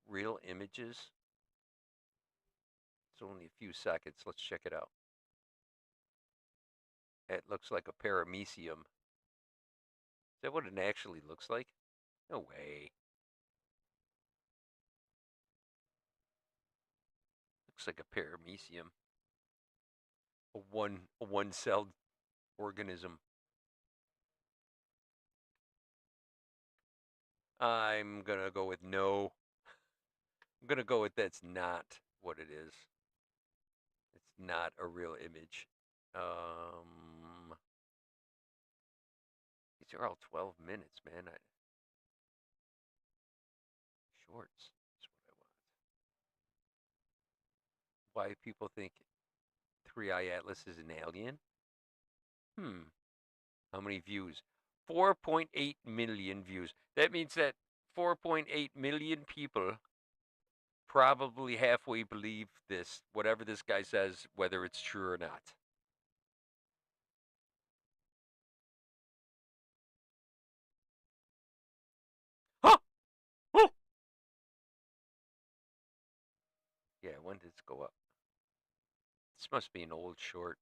real images. It's only a few seconds. Let's check it out. It looks like a paramecium. Is that what it actually looks like? No way. Looks like a paramecium. A one-celled organism. I'm gonna go with no. I'm gonna go with that's not what it is. It's not a real image. These are all 12 minutes, man. Shorts is what I want. Why people think 3i Atlas is an alien? How many views? 4.8 million views. That means that 4.8 million people probably halfway believe this, whatever this guy says, whether it's true or not. Huh! Oh! Yeah, when did this go up? This must be an old short.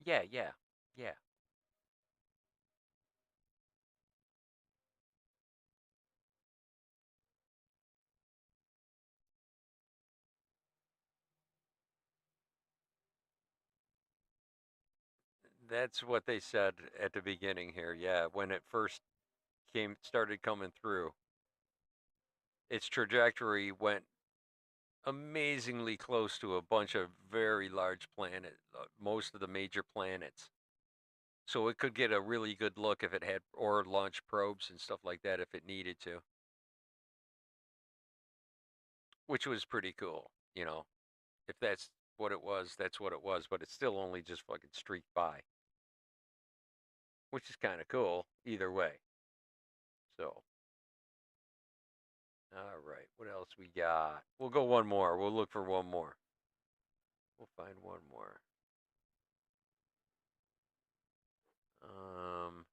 Yeah, yeah, yeah. That's what they said at the beginning here. Yeah, when it first started coming through, its trajectory went amazingly close to a bunch of very large planets, most of the major planets. So it could get a really good look if it had or launch probes and stuff like that if it needed to, which was pretty cool. If that's what it was, that's what it was. But it still only just fucking streaked by, which is kind of cool either way. So, all right, what else we got? We'll go one more. We'll look for one more. We'll find one more. Um,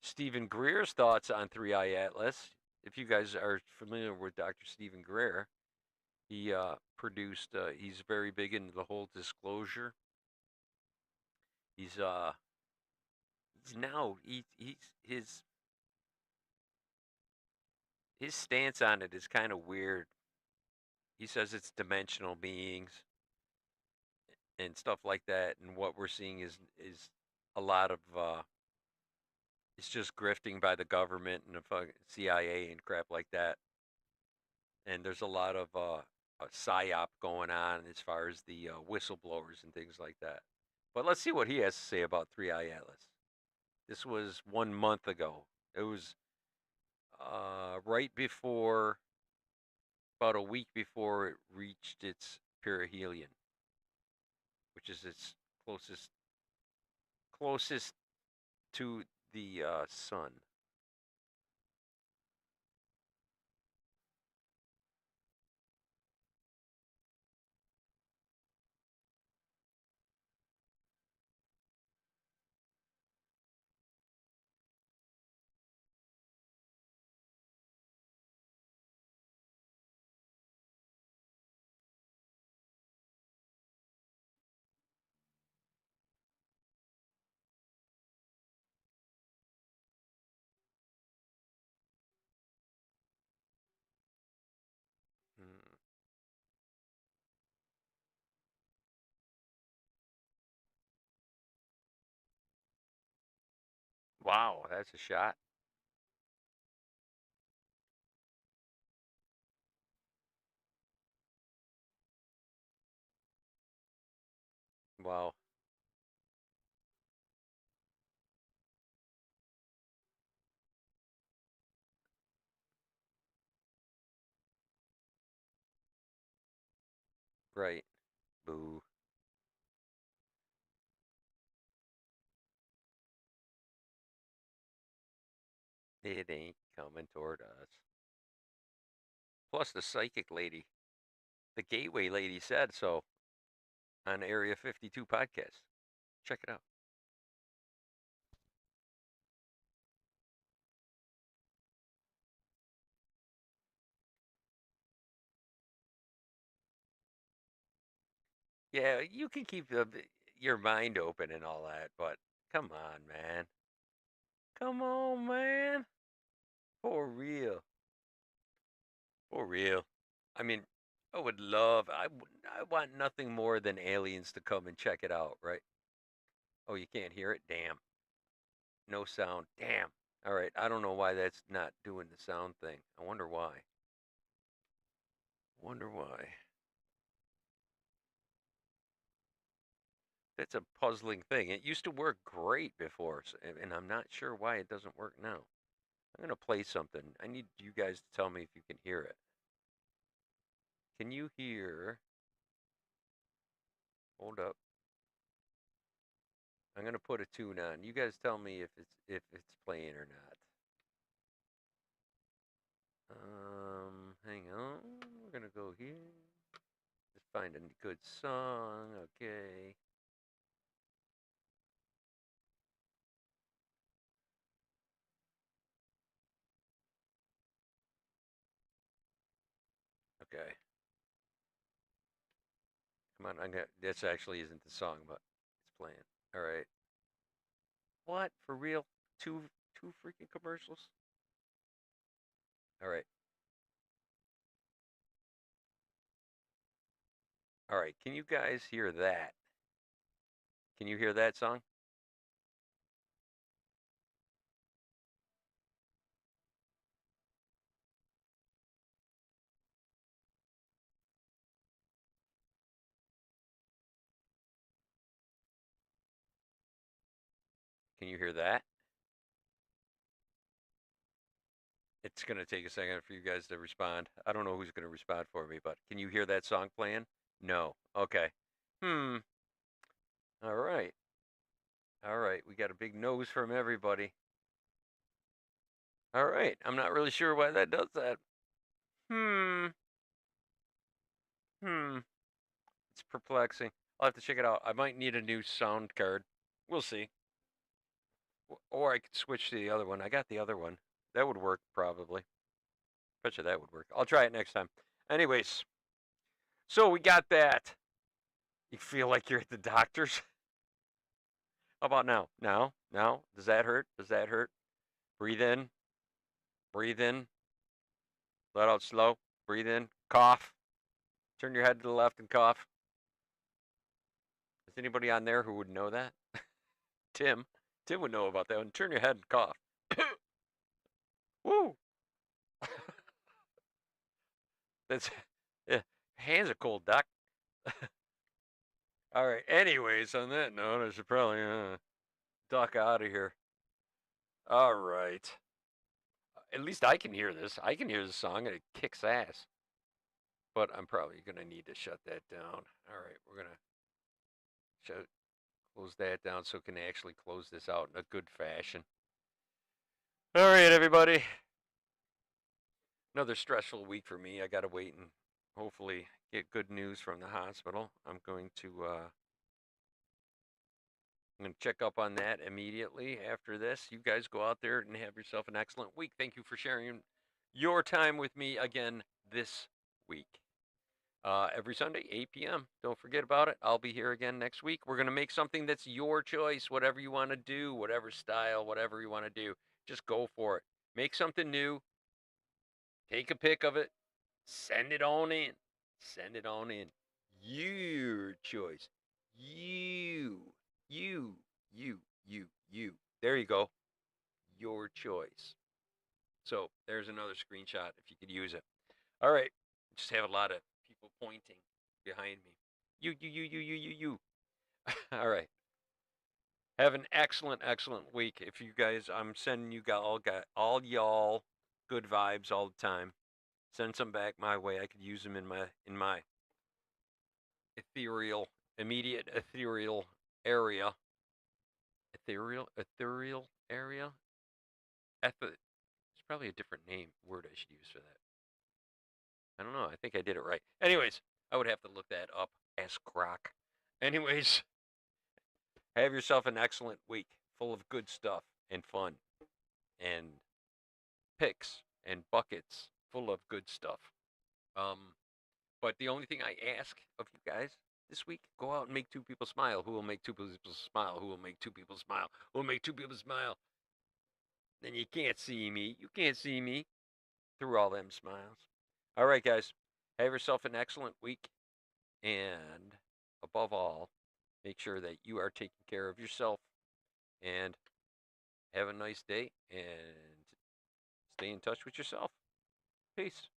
Stephen Greer's thoughts on Three Eye Atlas. If you guys are familiar with Dr. Stephen Greer, he produced. He's very big into the whole disclosure. He's he's now he's his stance on it is kind of weird. He says it's dimensional beings and stuff like that, and what we're seeing is a lot of it's just grifting by the government and the CIA and crap like that. And there's a lot of a psyop going on as far as the whistleblowers and things like that. But let's see what he has to say about Three Eye Atlas. This was 1 month ago. It was right before, about a week before it reached its perihelion, which is its closest to the sun. Hmm. Wow, that's a shot. Wow, right. Boo. It ain't coming toward us. Plus, the psychic lady, the gateway lady said so on Area 52 podcast. Check it out. Yeah, you can keep your mind open and all that, but come on, man. Come on, man. For real. For real. I mean, I would love, I want nothing more than aliens to come and check it out, right? Oh, you can't hear it? Damn. No sound. Damn. All right. I don't know why that's not doing the sound thing. I wonder why. Wonder why. That's a puzzling thing. It used to work great before, and I'm not sure why it doesn't work now. I'm going to play something. I need you guys to tell me if you can hear it. Can you hear? Hold up. I'm going to put a tune on. You guys tell me if it's playing or not. Hang on. We're going to go here. Just find a good song. Okay. Okay. Come on, this actually isn't the song, but it's playing. All right. What? For real? Two freaking commercials? All right. All right. Can you guys hear that? Can you hear that song? Can you hear that? It's going to take a second for you guys to respond. I don't know who's going to respond for me, but can you hear that song playing? No. Okay. Hmm. All right. All right. We got a big nose from everybody. All right. I'm not really sure why that does that. Hmm. Hmm. It's perplexing. I'll have to check it out. I might need a new sound card. We'll see. Or I could switch to the other one. I got the other one. That would work probably. Bet you that would work. I'll try it next time. Anyways, so we got that. You feel like you're at the doctor's? How about now? Now? Does that hurt? Does that hurt? Breathe in. Breathe in. Let out slow. Breathe in. Cough. Turn your head to the left and cough. Is anybody on there who would know that? Tim. Tim would know about that one. Turn your head and cough. Woo! That's yeah. Hands are cold, doc. All right. Anyways, on that note, I should probably duck out of here. All right. At least I can hear this. I can hear the song and it kicks ass. But I'm probably gonna need to shut that down. All right, we're gonna close that down so it can actually close this out in a good fashion. All right, everybody. Another stressful week for me. I gotta wait and hopefully get good news from the hospital. I'm going to check up on that immediately after this. You guys go out there and have yourself an excellent week. Thank you for sharing your time with me again this week. Every Sunday, 8 p.m. Don't forget about it. I'll be here again next week. We're going to make something that's your choice, whatever you want to do, whatever style, whatever you want to do. Just go for it. Make something new. Take a pic of it. Send it on in. Send it on in. Your choice. You. There you go. Your choice. So there's another screenshot if you could use it. All right. Just have a lot of people pointing behind me. You. All right. Have an excellent week. If you guys, I'm sending you all y'all good vibes all the time. Send some back my way. I could use them in my immediate ethereal area. Ethereal area. It's probably a different word I should use for that. I don't know. I think I did it right. Anyways, I would have to look that up. Ask Croc. Anyways, have yourself an excellent week full of good stuff and fun and picks and buckets full of good stuff. But the only thing I ask of you guys this week, go out and make two people smile. Who will make two people smile? Who will make two people smile? Who will make two people smile? Then you can't see me. You can't see me through all them smiles. All right, guys. Have yourself an excellent week. And above all, make sure that you are taking care of yourself and have a nice day and stay in touch with yourself. Peace.